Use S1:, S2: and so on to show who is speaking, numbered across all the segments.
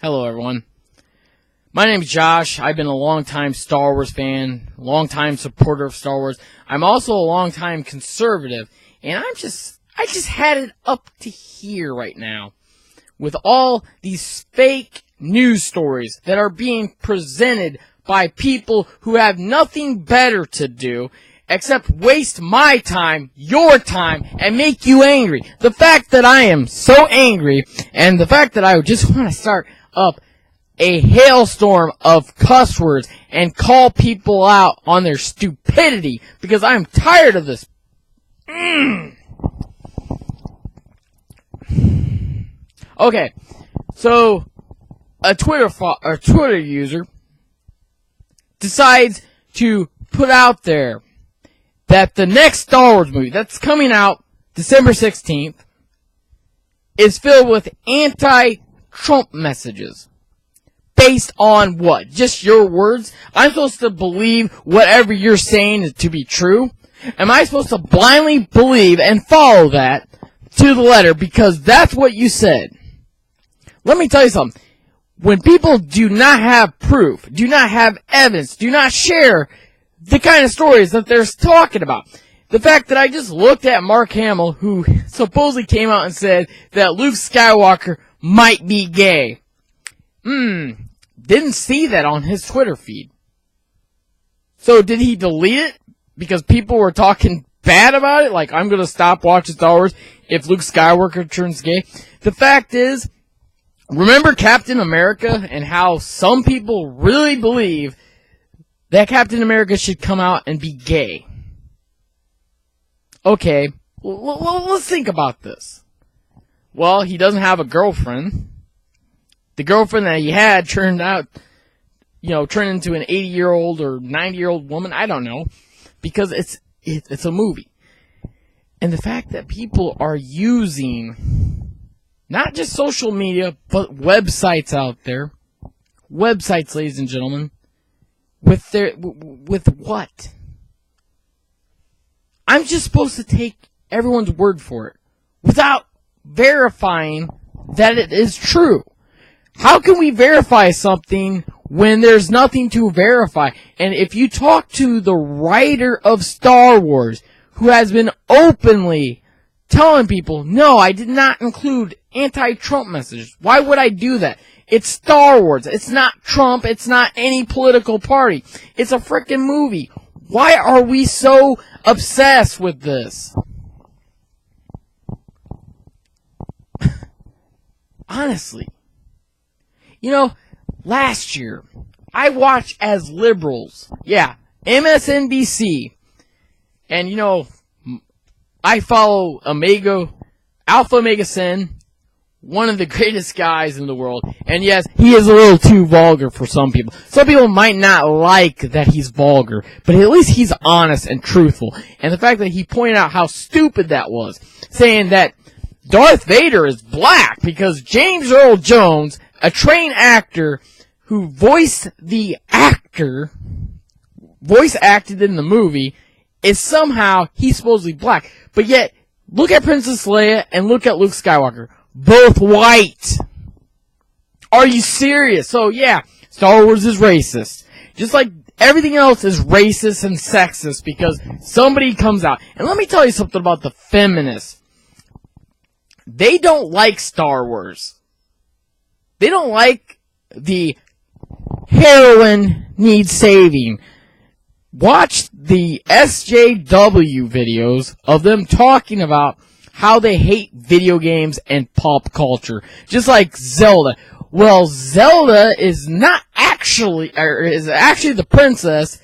S1: Hello, everyone. My name is Josh. I've been a long-time Star Wars fan, long-time supporter of Star Wars. I'm also a long-time conservative, and I just had it up to here right now with all these fake news stories that are being presented by people who have nothing better to do except waste my time, your time, and make you angry. The fact that I am so angry, and the fact that I just want to start up a hailstorm of cuss words and call people out on their stupidity because I'm tired of this. Okay, so a Twitter user decides to put out there that the next Star Wars movie that's coming out December 16th is filled with anti-Trump messages. Based on what? Just your words? I'm supposed to believe whatever you're saying is to be true? Am I supposed to blindly believe and follow that to the letter because that's what you said? Let me tell you something. When people do not have proof, do not have evidence, do not share the kind of stories that they're talking about. The fact that I just looked at Mark Hamill, who supposedly came out and said that Luke Skywalker might be gay. Didn't see that on his Twitter feed. So did he delete it because people were talking bad about it? Like, I'm going to stop watching Star Wars if Luke Skywalker turns gay. The fact is, remember Captain America and how some people really believe that Captain America should come out and be gay? Okay, let's think about this. Well, he doesn't have a girlfriend. The girlfriend that he had turned into an 80-year-old or 90-year-old woman. I don't know. Because it's a movie. And the fact that people are using not just social media, but websites out there. Websites, ladies and gentlemen. With what? I'm just supposed to take everyone's word for it without verifying that it is true. How can we verify something when there's nothing to verify? And if you talk to the writer of Star Wars, who has been openly telling people, no, I did not include anti-Trump messages. Why would I do that? It's Star Wars. It's not Trump. It's not any political party. It's a frickin' movie. Why are we so obsessed with this? Honestly. Last year, I watched as liberals. Yeah, MSNBC. And, I follow Alpha Omega Sin, one of the greatest guys in the world. And yes, he is a little too vulgar for some people. Some people might not like that he's vulgar, but at least he's honest and truthful. And the fact that he pointed out how stupid that was, saying that Darth Vader is black because James Earl Jones, a trained actor who voice acted in the movie, is somehow, he's supposedly black. But yet, look at Princess Leia and look at Luke Skywalker. Both white. Are you serious? So yeah, Star Wars is racist. Just like everything else is racist and sexist because somebody comes out. And let me tell you something about the feminists. They don't like Star Wars. They don't like the heroine needs saving. Watch the SJW videos of them talking about how they hate video games and pop culture. Just like Zelda. Well, Zelda is actually the princess,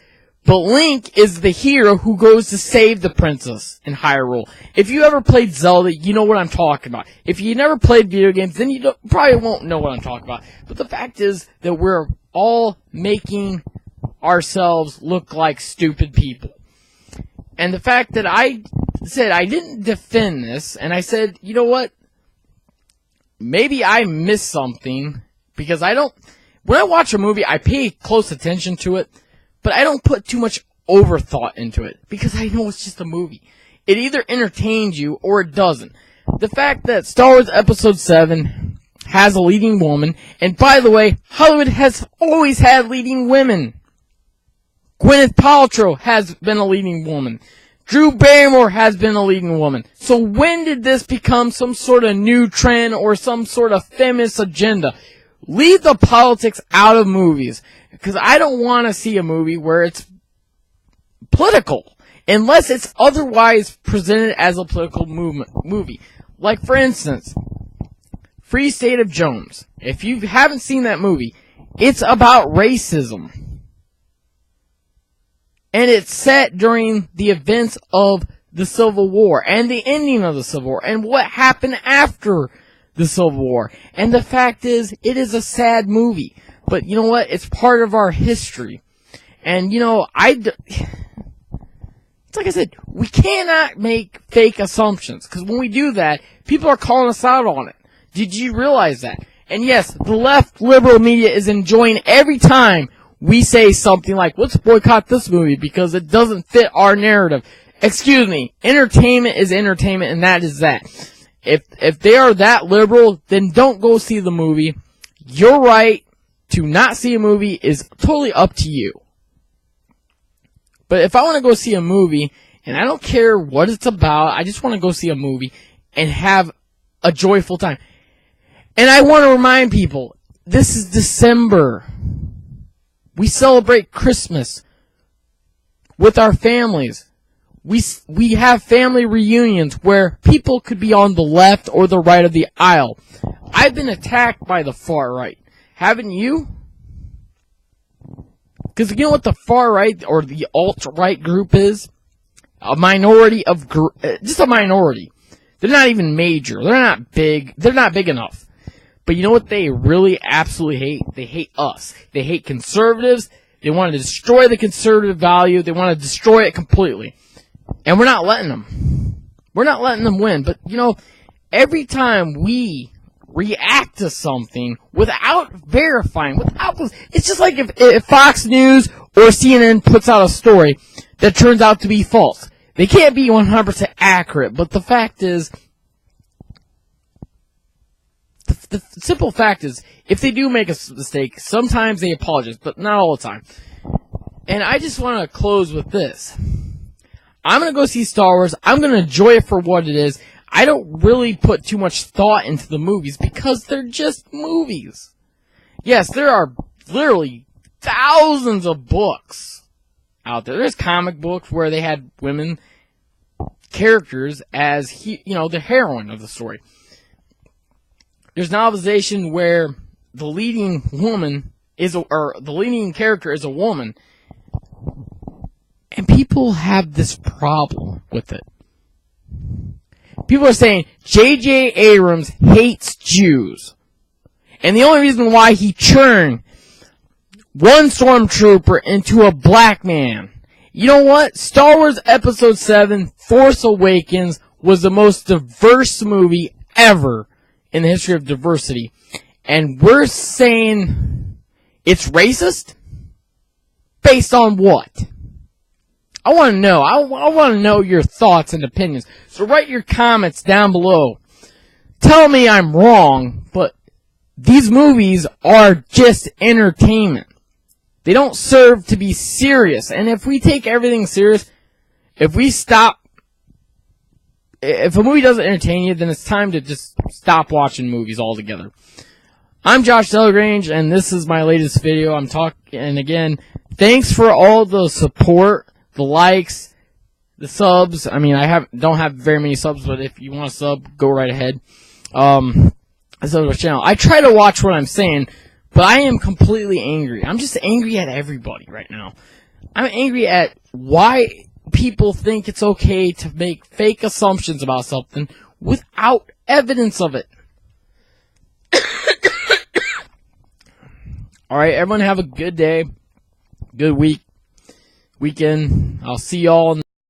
S1: but Link is the hero who goes to save the princess in Hyrule. If you ever played Zelda, you know what I'm talking about. If you never played video games, then you probably won't know what I'm talking about. But the fact is that we're all making ourselves look like stupid people. And the fact that I said I didn't defend this, and I said, you know what? Maybe I missed something, because when I watch a movie, I pay close attention to it, but I don't put too much overthought into it, because I know it's just a movie. It either entertains you, or it doesn't. The fact that Star Wars Episode 7 has a leading woman. And by the way, Hollywood has always had leading women. Gwyneth Paltrow has been a leading woman. Drew Barrymore has been a leading woman. So when did this become some sort of new trend or some sort of feminist agenda? Leave the politics out of movies. Because I don't want to see a movie where it's political. Unless it's otherwise presented as a political movie. Like, for instance, Free State of Jones. If you haven't seen that movie, it's about racism. And it's set during the events of the Civil War and the ending of the Civil War and what happened after the Civil War. And the fact is, it is a sad movie. But you know what? It's part of our history. And you know, it's like I said, we cannot make fake assumptions. Because when we do that, people are calling us out on it. Did you realize that? And yes, the left liberal media is enjoying every time we say something like, let's boycott this movie because it doesn't fit our narrative. Excuse me, entertainment is entertainment, and that is that. If they are that liberal, then don't go see the movie. Your right to not see a movie is totally up to you. But if I want to go see a movie, and I don't care what it's about, I just want to go see a movie and have a joyful time. And I want to remind people, this is December. We celebrate Christmas with our families. We have family reunions where people could be on the left or the right of the aisle. I've been attacked by the far right. Haven't you? Because you know what the far right or the alt-right group is? A minority of just a minority. They're not even major. They're not big. They're not big enough. But you know what they really absolutely hate? They hate us. They hate conservatives. They want to destroy the conservative value. They want to destroy it completely. And we're not letting them. We're not letting them win. But, you know, every time we react to something without verifying, it's just like if Fox News or CNN puts out a story that turns out to be false. They can't be 100% accurate, but the fact is, the simple fact is, if they do make a mistake, sometimes they apologize, but not all the time. And I just want to close with this. I'm going to go see Star Wars. I'm going to enjoy it for what it is. I don't really put too much thought into the movies because they're just movies. Yes, there are literally thousands of books out there. There's comic books where they had women characters as, the heroine of the story. There's novelization where the leading woman the leading character is a woman. And people have this problem with it. People are saying J.J. Abrams hates Jews. And the only reason why he turned one stormtrooper into a black man. You know what? Star Wars Episode 7, Force Awakens, was the most diverse movie ever in the history of diversity. And we're saying it's racist? Based on what? I want to know. I want to know your thoughts and opinions. So write your comments down below. Tell me I'm wrong, but these movies are just entertainment. They don't serve to be serious. And if we take everything serious, if a movie doesn't entertain you, then it's time to just stop watching movies altogether. I'm Josh Delagrange, and this is my latest video. And again, thanks for all the support, the likes, the subs. I mean, don't have very many subs, but if you want to sub, go right ahead. So channel. I try to watch what I'm saying, but I am completely angry. I'm just angry at everybody right now. I'm angry at why people think it's okay to make fake assumptions about something without evidence of it. Alright, everyone have a good day, good weekend. I'll see y'all